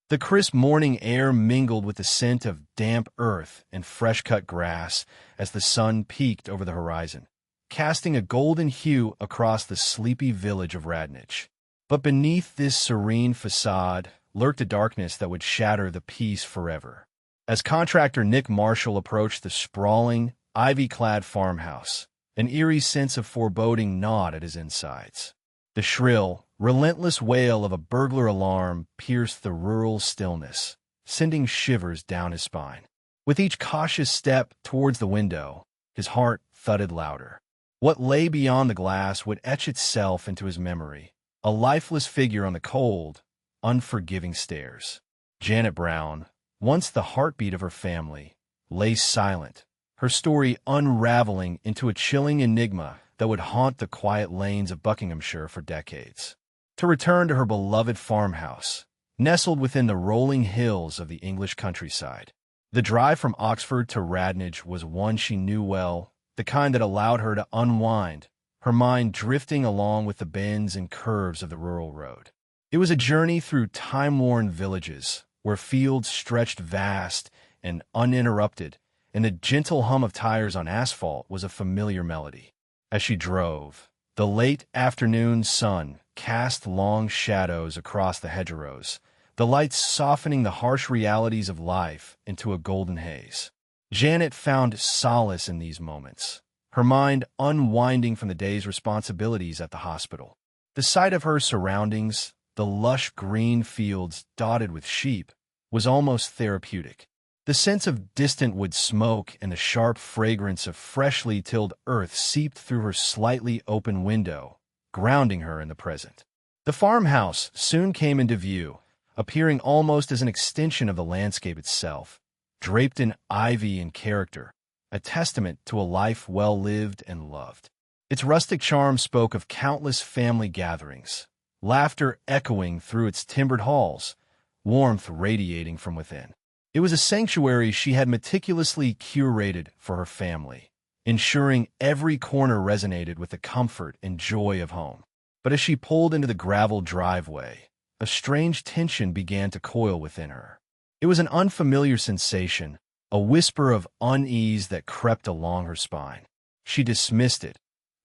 The crisp morning air mingled with the scent of damp earth and fresh-cut grass as the sun peeked over the horizon, casting a golden hue across the sleepy village of Radnich. But beneath this serene facade lurked a darkness that would shatter the peace forever. As contractor Nick Marshall approached the sprawling, ivy-clad farmhouse, an eerie sense of foreboding gnawed at his insides. The shrill, relentless wail of a burglar alarm pierced the rural stillness, sending shivers down his spine. With each cautious step towards the window, his heart thudded louder. What lay beyond the glass would etch itself into his memory, a lifeless figure on the cold, unforgiving stairs. Janet Brown, once the heartbeat of her family, lay silent, her story unraveling into a chilling enigma that would haunt the quiet lanes of Buckinghamshire for decades. To return to her beloved farmhouse, nestled within the rolling hills of the English countryside. The drive from Oxford to Radnich was one she knew well, the kind that allowed her to unwind, her mind drifting along with the bends and curves of the rural road. It was a journey through time-worn villages, where fields stretched vast and uninterrupted, and the gentle hum of tires on asphalt was a familiar melody. As she drove, the late afternoon sun cast long shadows across the hedgerows, the lights softening the harsh realities of life into a golden haze. Janet found solace in these moments, her mind unwinding from the day's responsibilities at the hospital. The sight of her surroundings, the lush green fields dotted with sheep, was almost therapeutic. The sense of distant wood smoke and the sharp fragrance of freshly tilled earth seeped through her slightly open window, grounding her in the present. The farmhouse soon came into view, appearing almost as an extension of the landscape itself, draped in ivy and character, a testament to a life well lived and loved. Its rustic charm spoke of countless family gatherings, laughter echoing through its timbered halls, warmth radiating from within. It was a sanctuary she had meticulously curated for her family, ensuring every corner resonated with the comfort and joy of home. But as she pulled into the gravel driveway, a strange tension began to coil within her. It was an unfamiliar sensation, a whisper of unease that crept along her spine. She dismissed it,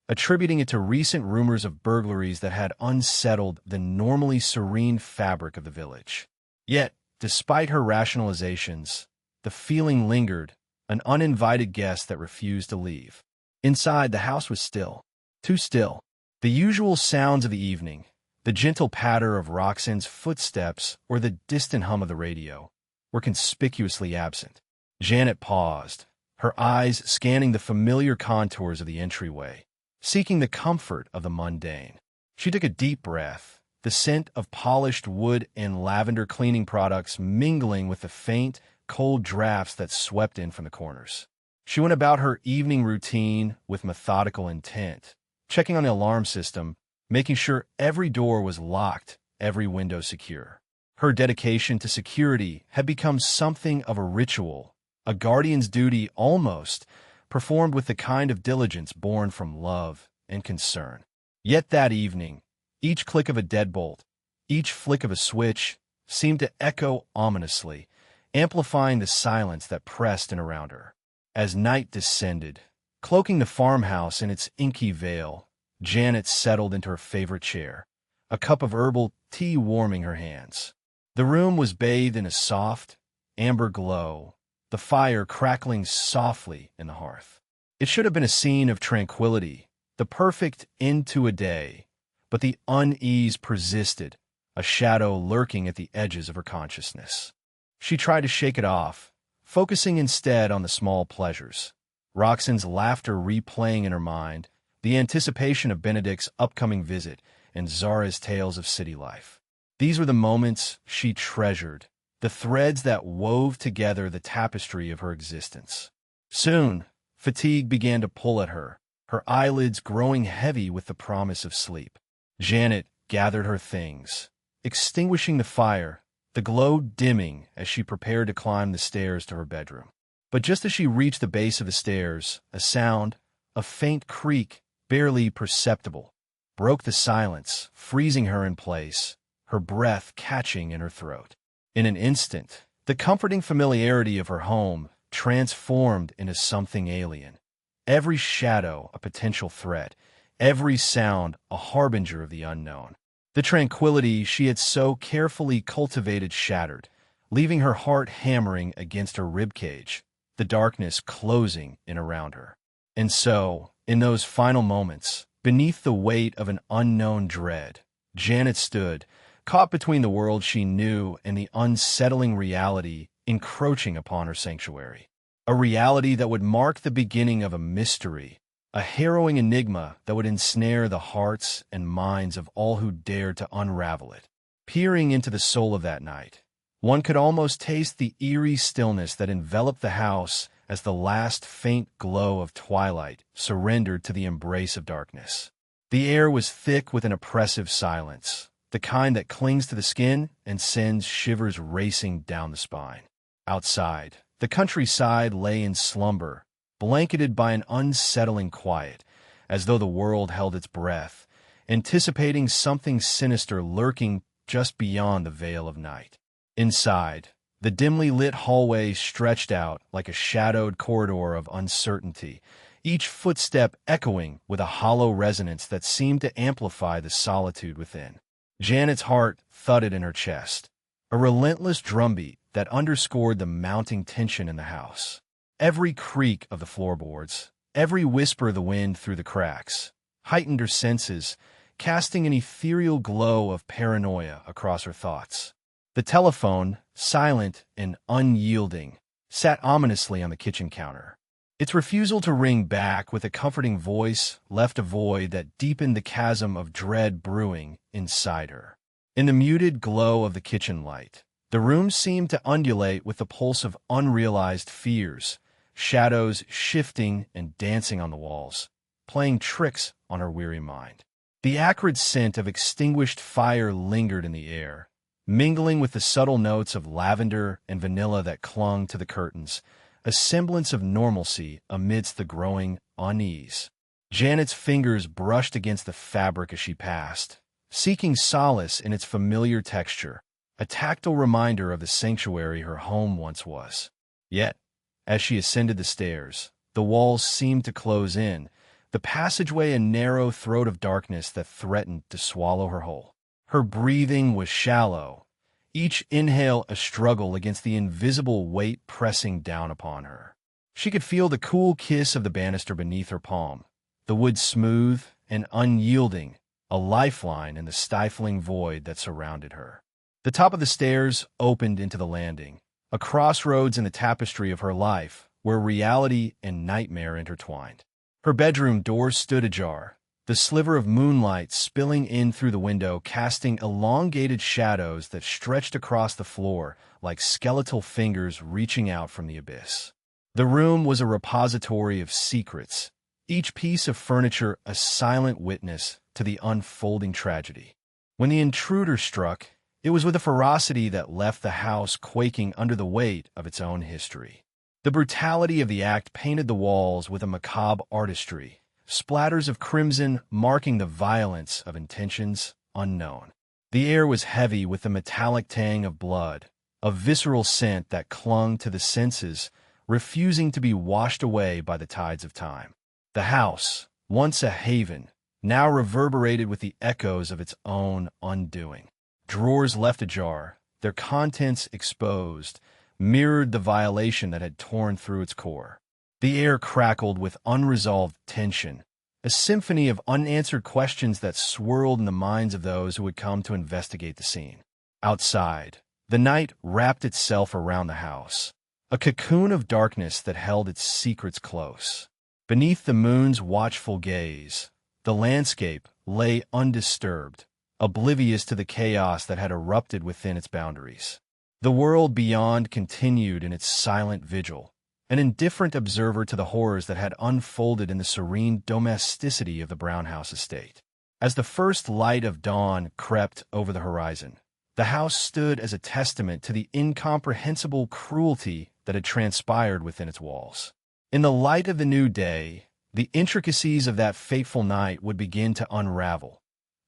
attributing it to recent rumors of burglaries that had unsettled the normally serene fabric of the village. Yet, despite her rationalizations, the feeling lingered, an uninvited guest that refused to leave. Inside, the house was still, too still. The usual sounds of the evening, the gentle patter of Roxanne's footsteps or the distant hum of the radio, were conspicuously absent. Janet paused, her eyes scanning the familiar contours of the entryway, seeking the comfort of the mundane. She took a deep breath, the scent of polished wood and lavender cleaning products mingling with the faint, cold drafts that swept in from the corners. She went about her evening routine with methodical intent, checking on the alarm system, making sure every door was locked, every window secure. Her dedication to security had become something of a ritual, a guardian's duty almost, performed with the kind of diligence born from love and concern. Yet that evening, each click of a deadbolt, each flick of a switch, seemed to echo ominously, amplifying the silence that pressed in around her. As night descended, cloaking the farmhouse in its inky veil, Janet settled into her favorite chair, a cup of herbal tea warming her hands. The room was bathed in a soft, amber glow, the fire crackling softly in the hearth. It should have been a scene of tranquility, the perfect end to a day, but the unease persisted, a shadow lurking at the edges of her consciousness. She tried to shake it off, focusing instead on the small pleasures. Roxanne's laughter replaying in her mind, the anticipation of Benedict's upcoming visit, and Zara's tales of city life. These were the moments she treasured, the threads that wove together the tapestry of her existence. Soon, fatigue began to pull at her, her eyelids growing heavy with the promise of sleep. Janet gathered her things, extinguishing the fire, the glow dimming as she prepared to climb the stairs to her bedroom. But just as she reached the base of the stairs, a sound, a faint creak, barely perceptible, broke the silence, freezing her in place, her breath catching in her throat. In an instant, the comforting familiarity of her home transformed into something alien. Every shadow a potential threat, every sound a harbinger of the unknown. The tranquility she had so carefully cultivated shattered, leaving her heart hammering against her ribcage, the darkness closing in around her. And so, in those final moments, beneath the weight of an unknown dread, Janet stood, caught between the world she knew and the unsettling reality encroaching upon her sanctuary. A reality that would mark the beginning of a mystery, a harrowing enigma that would ensnare the hearts and minds of all who dared to unravel it. Peering into the soul of that night, one could almost taste the eerie stillness that enveloped the house as the last faint glow of twilight surrendered to the embrace of darkness. The air was thick with an oppressive silence, the kind that clings to the skin and sends shivers racing down the spine. Outside, the countryside lay in slumber, blanketed by an unsettling quiet, as though the world held its breath, anticipating something sinister lurking just beyond the veil of night. Inside, the dimly lit hallway stretched out like a shadowed corridor of uncertainty, each footstep echoing with a hollow resonance that seemed to amplify the solitude within. Janet's heart thudded in her chest, a relentless drumbeat that underscored the mounting tension in the house. Every creak of the floorboards, every whisper of the wind through the cracks, heightened her senses, casting an ethereal glow of paranoia across her thoughts. The telephone, silent and unyielding, sat ominously on the kitchen counter. Its refusal to ring back with a comforting voice left a void that deepened the chasm of dread brewing inside her. In the muted glow of the kitchen light, the room seemed to undulate with the pulse of unrealized fears, shadows shifting and dancing on the walls, playing tricks on her weary mind. The acrid scent of extinguished fire lingered in the air, mingling with the subtle notes of lavender and vanilla that clung to the curtains, a semblance of normalcy amidst the growing unease. Janet's fingers brushed against the fabric as she passed, seeking solace in its familiar texture, a tactile reminder of the sanctuary her home once was. Yet, as she ascended the stairs, the walls seemed to close in, the passageway a narrow throat of darkness that threatened to swallow her whole. Her breathing was shallow, each inhale a struggle against the invisible weight pressing down upon her. She could feel the cool kiss of the banister beneath her palm, the wood smooth and unyielding, a lifeline in the stifling void that surrounded her. The top of the stairs opened into the landing, a crossroads in the tapestry of her life where reality and nightmare intertwined. Her bedroom door stood ajar, the sliver of moonlight spilling in through the window, casting elongated shadows that stretched across the floor like skeletal fingers reaching out from the abyss. The room was a repository of secrets, each piece of furniture a silent witness to the unfolding tragedy. When the intruder struck, it was with a ferocity that left the house quaking under the weight of its own history. The brutality of the act painted the walls with a macabre artistry, splatters of crimson marking the violence of intentions unknown. The air was heavy with the metallic tang of blood, a visceral scent that clung to the senses, refusing to be washed away by the tides of time. The house, once a haven, now reverberated with the echoes of its own undoing. Drawers left ajar, their contents exposed, mirrored the violation that had torn through its core. The air crackled with unresolved tension, a symphony of unanswered questions that swirled in the minds of those who had come to investigate the scene. Outside, the night wrapped itself around the house, a cocoon of darkness that held its secrets close. Beneath the moon's watchful gaze, the landscape lay undisturbed, oblivious to the chaos that had erupted within its boundaries. The world beyond continued in its silent vigil, an indifferent observer to the horrors that had unfolded in the serene domesticity of the Brown House estate. As the first light of dawn crept over the horizon, the house stood as a testament to the incomprehensible cruelty that had transpired within its walls. In the light of the new day, the intricacies of that fateful night would begin to unravel,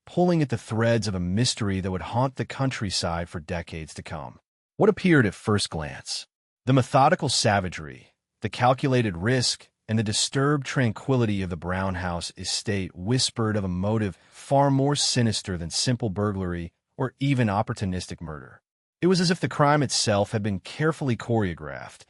pulling at the threads of a mystery that would haunt the countryside for decades to come. What appeared at first glance? The methodical savagery, the calculated risk, and the disturbed tranquility of the Brown House estate whispered of a motive far more sinister than simple burglary or even opportunistic murder. It was as if the crime itself had been carefully choreographed,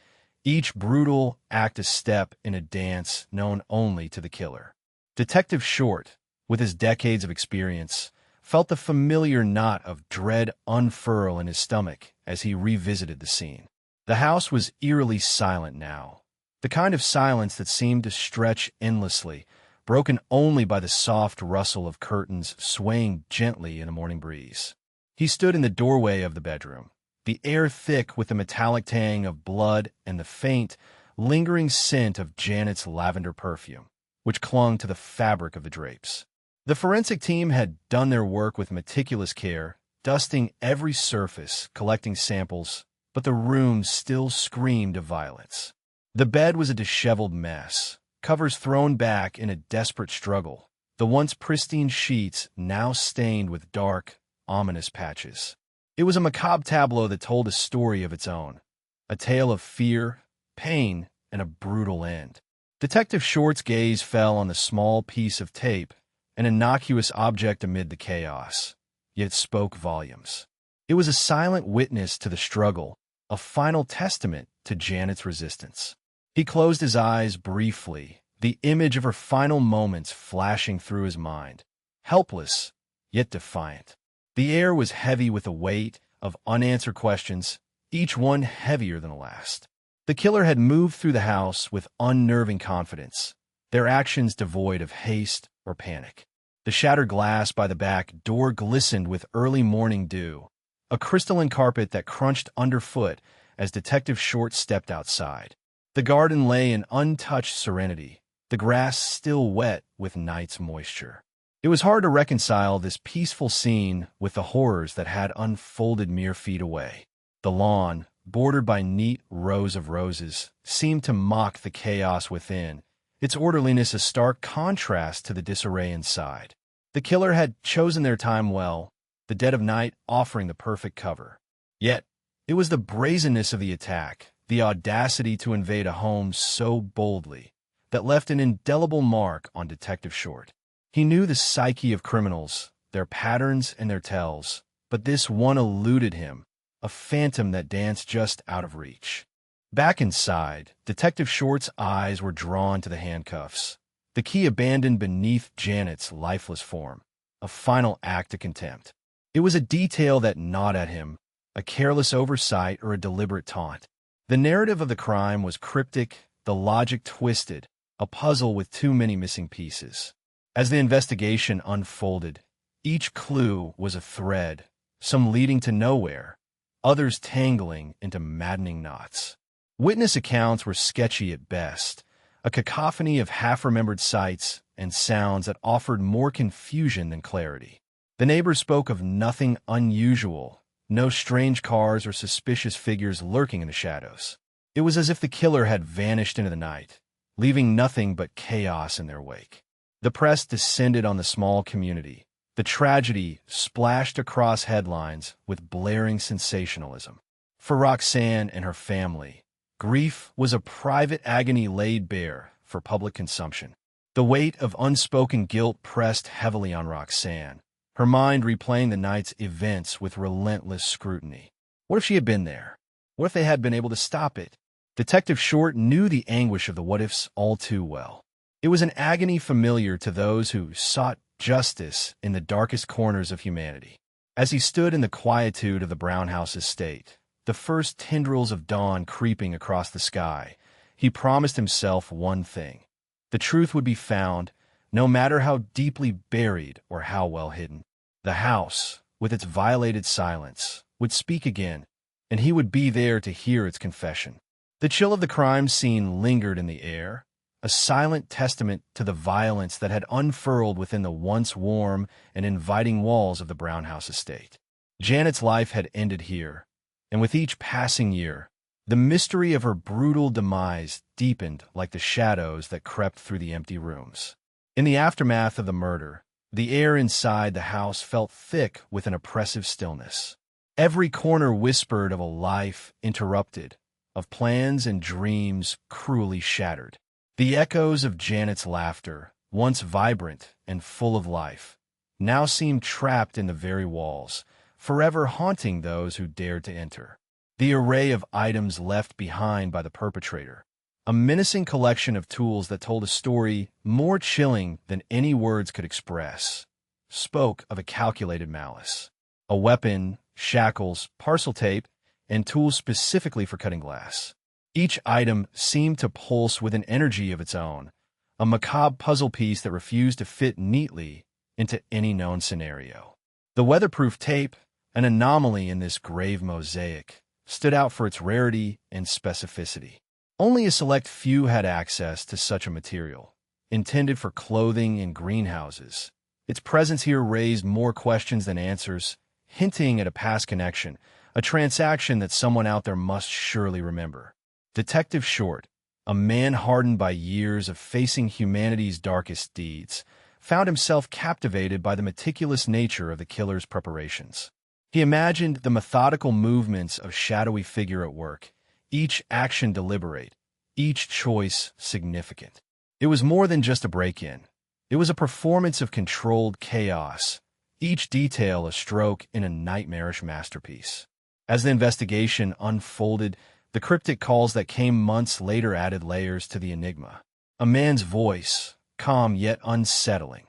each brutal act a step in a dance known only to the killer. Detective Short, with his decades of experience, felt the familiar knot of dread unfurl in his stomach as he revisited the scene. The house was eerily silent now, the kind of silence that seemed to stretch endlessly, broken only by the soft rustle of curtains swaying gently in the morning breeze. He stood in the doorway of the bedroom, the air thick with the metallic tang of blood and the faint, lingering scent of Janet's lavender perfume, which clung to the fabric of the drapes. The forensic team had done their work with meticulous care, dusting every surface, collecting samples, but the room still screamed of violence. The bed was a disheveled mess, covers thrown back in a desperate struggle, the once pristine sheets now stained with dark, ominous patches. It was a macabre tableau that told a story of its own, a tale of fear, pain, and a brutal end. Detective Short's gaze fell on the small piece of tape, an innocuous object amid the chaos, yet it spoke volumes. It was a silent witness to the struggle, a final testament to Janet's resistance. He closed his eyes briefly, the image of her final moments flashing through his mind, helpless, yet defiant. The air was heavy with the weight of unanswered questions, each one heavier than the last. The killer had moved through the house with unnerving confidence, their actions devoid of haste or panic. The shattered glass by the back door glistened with early morning dew, a crystalline carpet that crunched underfoot as Detective Short stepped outside. The garden lay in untouched serenity, the grass still wet with night's moisture. It was hard to reconcile this peaceful scene with the horrors that had unfolded mere feet away. The lawn, bordered by neat rows of roses, seemed to mock the chaos within, its orderliness a stark contrast to the disarray inside. The killer had chosen their time well, the dead of night offering the perfect cover. Yet, it was the brazenness of the attack, the audacity to invade a home so boldly, that left an indelible mark on Detective Short. He knew the psyche of criminals, their patterns and their tells, but this one eluded him, a phantom that danced just out of reach. Back inside, Detective Short's eyes were drawn to the handcuffs, the key abandoned beneath Janet's lifeless form, a final act of contempt. It was a detail that gnawed at him, a careless oversight or a deliberate taunt. The narrative of the crime was cryptic, the logic twisted, a puzzle with too many missing pieces. As the investigation unfolded, each clue was a thread, some leading to nowhere, others tangling into maddening knots. Witness accounts were sketchy at best, a cacophony of half-remembered sights and sounds that offered more confusion than clarity. The neighbors spoke of nothing unusual, no strange cars or suspicious figures lurking in the shadows. It was as if the killer had vanished into the night, leaving nothing but chaos in their wake. The press descended on the small community. The tragedy splashed across headlines with blaring sensationalism. For Roxanne and her family, grief was a private agony laid bare for public consumption. The weight of unspoken guilt pressed heavily on Roxanne, her mind replaying the night's events with relentless scrutiny. What if she had been there? What if they had been able to stop it? Detective Short knew the anguish of the what-ifs all too well. It was an agony familiar to those who sought justice in the darkest corners of humanity. As he stood in the quietude of the Brown House estate, the first tendrils of dawn creeping across the sky, he promised himself one thing. The truth would be found, no matter how deeply buried or how well hidden. The house, with its violated silence, would speak again, and he would be there to hear its confession. The chill of the crime scene lingered in the air, a silent testament to the violence that had unfurled within the once warm and inviting walls of the Brown House estate. Janet's life had ended here, and with each passing year, the mystery of her brutal demise deepened like the shadows that crept through the empty rooms. In the aftermath of the murder, the air inside the house felt thick with an oppressive stillness. Every corner whispered of a life interrupted, of plans and dreams cruelly shattered. The echoes of Janet's laughter, once vibrant and full of life, now seemed trapped in the very walls, forever haunting those who dared to enter. The array of items left behind by the perpetrator, a menacing collection of tools that told a story more chilling than any words could express, spoke of a calculated malice. A weapon, shackles, parcel tape, and tools specifically for cutting glass. Each item seemed to pulse with an energy of its own, a macabre puzzle piece that refused to fit neatly into any known scenario. The weatherproof tape, an anomaly in this grave mosaic, stood out for its rarity and specificity. Only a select few had access to such a material, intended for clothing and greenhouses. Its presence here raised more questions than answers, hinting at a past connection, a transaction that someone out there must surely remember. Detective Short, a man hardened by years of facing humanity's darkest deeds, found himself captivated by the meticulous nature of the killer's preparations. He imagined the methodical movements of shadowy figure at work, each action deliberate, each choice significant. It was more than just a break-in. It was a performance of controlled chaos, each detail a stroke in a nightmarish masterpiece. As the investigation unfolded, the cryptic calls that came months later added layers to the enigma. A man's voice, calm yet unsettling,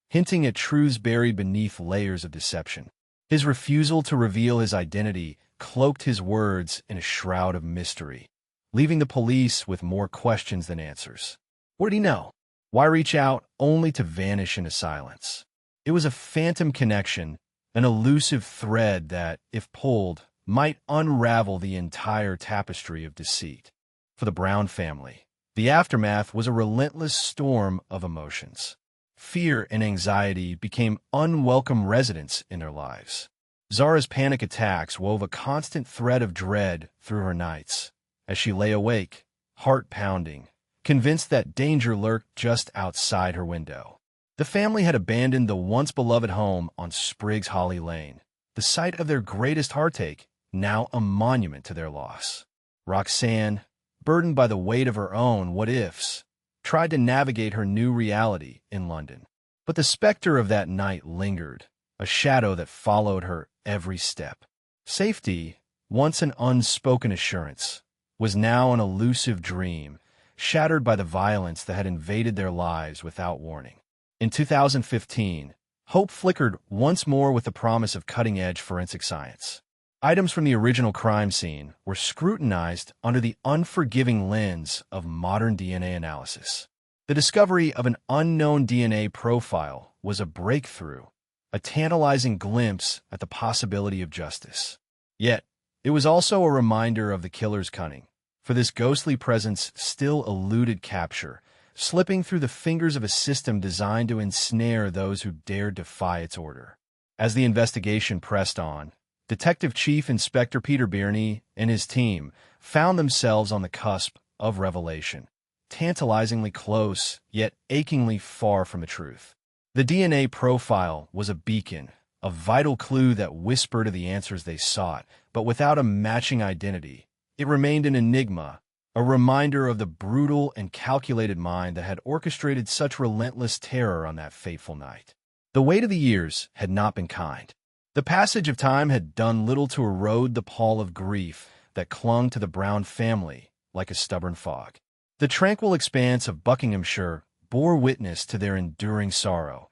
hinting at truths buried beneath layers of deception. His refusal to reveal his identity cloaked his words in a shroud of mystery, leaving the police with more questions than answers. What did he know? Why reach out only to vanish into silence? It was a phantom connection, an elusive thread that, if pulled, might unravel the entire tapestry of deceit. For the Brown family, the aftermath was a relentless storm of emotions. Fear and anxiety became unwelcome residents in their lives. Zara's panic attacks wove a constant thread of dread through her nights, as she lay awake, heart pounding, convinced that danger lurked just outside her window. The family had abandoned the once beloved home on Spriggs Holly Lane, the site of their greatest heartache, now a monument to their loss. Roxanne, burdened by the weight of her own what-ifs, tried to navigate her new reality in London. But the specter of that night lingered, a shadow that followed her every step. Safety, once an unspoken assurance, was now an elusive dream, shattered by the violence that had invaded their lives without warning. In 2015, hope flickered once more with the promise of cutting-edge forensic science. Items from the original crime scene were scrutinized under the unforgiving lens of modern DNA analysis. The discovery of an unknown DNA profile was a breakthrough, a tantalizing glimpse at the possibility of justice. Yet, it was also a reminder of the killer's cunning, for this ghostly presence still eluded capture, slipping through the fingers of a system designed to ensnare those who dared defy its order. As the investigation pressed on, Detective Chief Inspector Peter Birney and his team found themselves on the cusp of revelation, tantalizingly close, yet achingly far from the truth. The DNA profile was a beacon, a vital clue that whispered of the answers they sought, but without a matching identity. It remained an enigma, a reminder of the brutal and calculated mind that had orchestrated such relentless terror on that fateful night. The weight of the years had not been kind. The passage of time had done little to erode the pall of grief that clung to the Brown family like a stubborn fog. The tranquil expanse of Buckinghamshire bore witness to their enduring sorrow,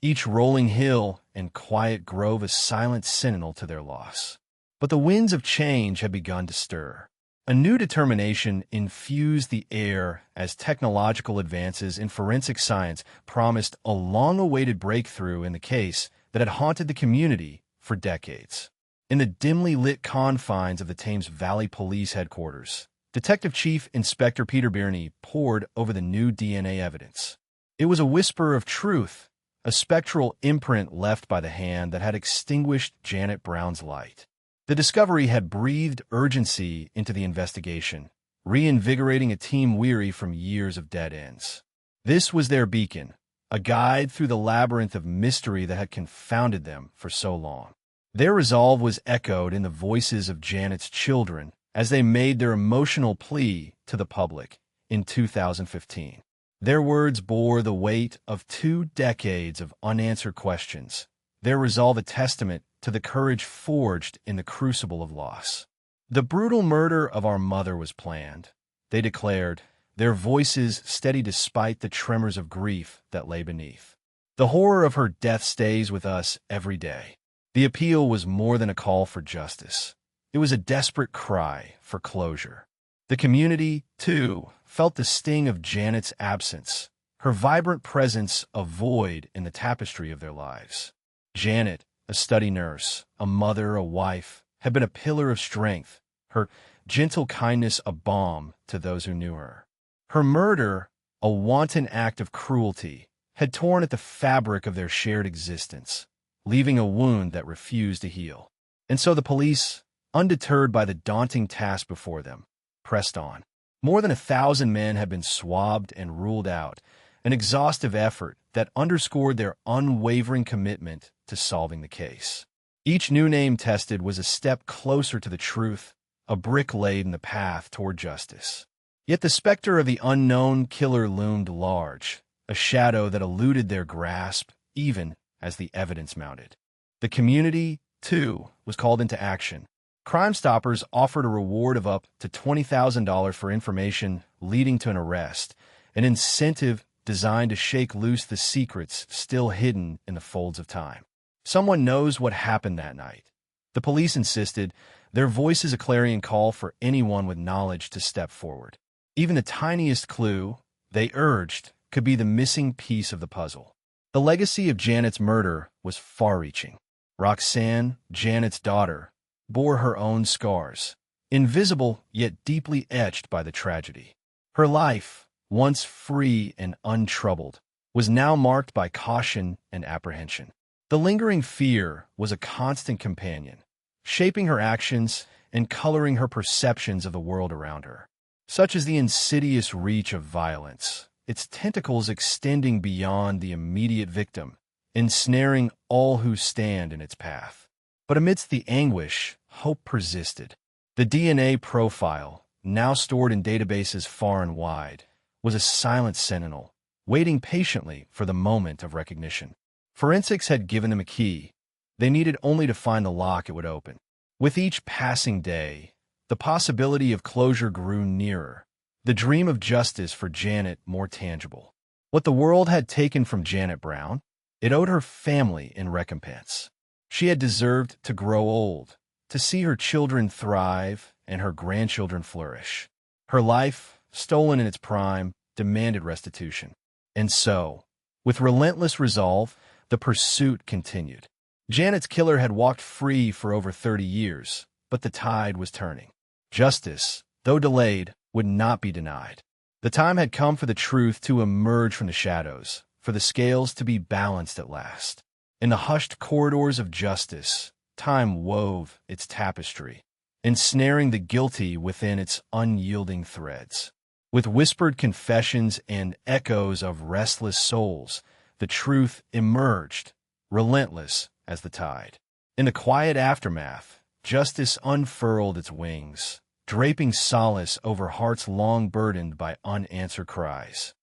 each rolling hill and quiet grove a silent sentinel to their loss. But the winds of change had begun to stir. A new determination infused the air as technological advances in forensic science promised a long-awaited breakthrough in the case that had haunted the community for decades. In the dimly lit confines of the Thames Valley Police Headquarters, Detective Chief Inspector Peter Birney pored over the new DNA evidence. It was a whisper of truth, a spectral imprint left by the hand that had extinguished Janet Brown's light. The discovery had breathed urgency into the investigation, reinvigorating a team weary from years of dead ends. This was their beacon, a guide through the labyrinth of mystery that had confounded them for so long. Their resolve was echoed in the voices of Janet's children as they made their emotional plea to the public in 2015. Their words bore the weight of 2 decades of unanswered questions, their resolve a testament to the courage forged in the crucible of loss. The brutal murder of our mother was planned, they declared, their voices steady despite the tremors of grief that lay beneath. The horror of her death stays with us every day. The appeal was more than a call for justice. It was a desperate cry for closure. The community, too, felt the sting of Janet's absence, her vibrant presence a void in the tapestry of their lives. Janet, a study nurse, a mother, a wife, had been a pillar of strength, her gentle kindness a balm to those who knew her. Her murder, a wanton act of cruelty, had torn at the fabric of their shared existence, leaving a wound that refused to heal. And so the police, undeterred by the daunting task before them, pressed on. More than 1,000 men had been swabbed and ruled out, an exhaustive effort that underscored their unwavering commitment to solving the case. Each new name tested was a step closer to the truth, a brick laid in the path toward justice. Yet the specter of the unknown killer loomed large, a shadow that eluded their grasp even as the evidence mounted. The community, too, was called into action. Crime Stoppers offered a reward of up to $20,000 for information leading to an arrest, an incentive designed to shake loose the secrets still hidden in the folds of time. Someone knows what happened that night. The police insisted, their voices a clarion call for anyone with knowledge to step forward. Even the tiniest clue, they urged, could be the missing piece of the puzzle. The legacy of Janet's murder was far-reaching. Roxanne, Janet's daughter, bore her own scars, invisible yet deeply etched by the tragedy. Her life, once free and untroubled, was now marked by caution and apprehension. The lingering fear was a constant companion, shaping her actions and coloring her perceptions of the world around her. Such is the insidious reach of violence, its tentacles extending beyond the immediate victim, ensnaring all who stand in its path. But amidst the anguish, hope persisted. The DNA profile, now stored in databases far and wide, was a silent sentinel, waiting patiently for the moment of recognition. Forensics had given them a key. They needed only to find the lock it would open. With each passing day, the possibility of closure grew nearer, the dream of justice for Janet more tangible. What the world had taken from Janet Brown, it owed her family in recompense. She had deserved to grow old, to see her children thrive and her grandchildren flourish. Her life, stolen in its prime, demanded restitution. And so, with relentless resolve, the pursuit continued. Janet's killer had walked free for over 30 years, but the tide was turning. Justice, though delayed, would not be denied. The time had come for the truth to emerge from the shadows, for the scales to be balanced at last. In the hushed corridors of justice, time wove its tapestry, ensnaring the guilty within its unyielding threads. With whispered confessions and echoes of restless souls, the truth emerged, relentless as the tide. In the quiet aftermath, justice unfurled its wings, draping solace over hearts long burdened by unanswered cries.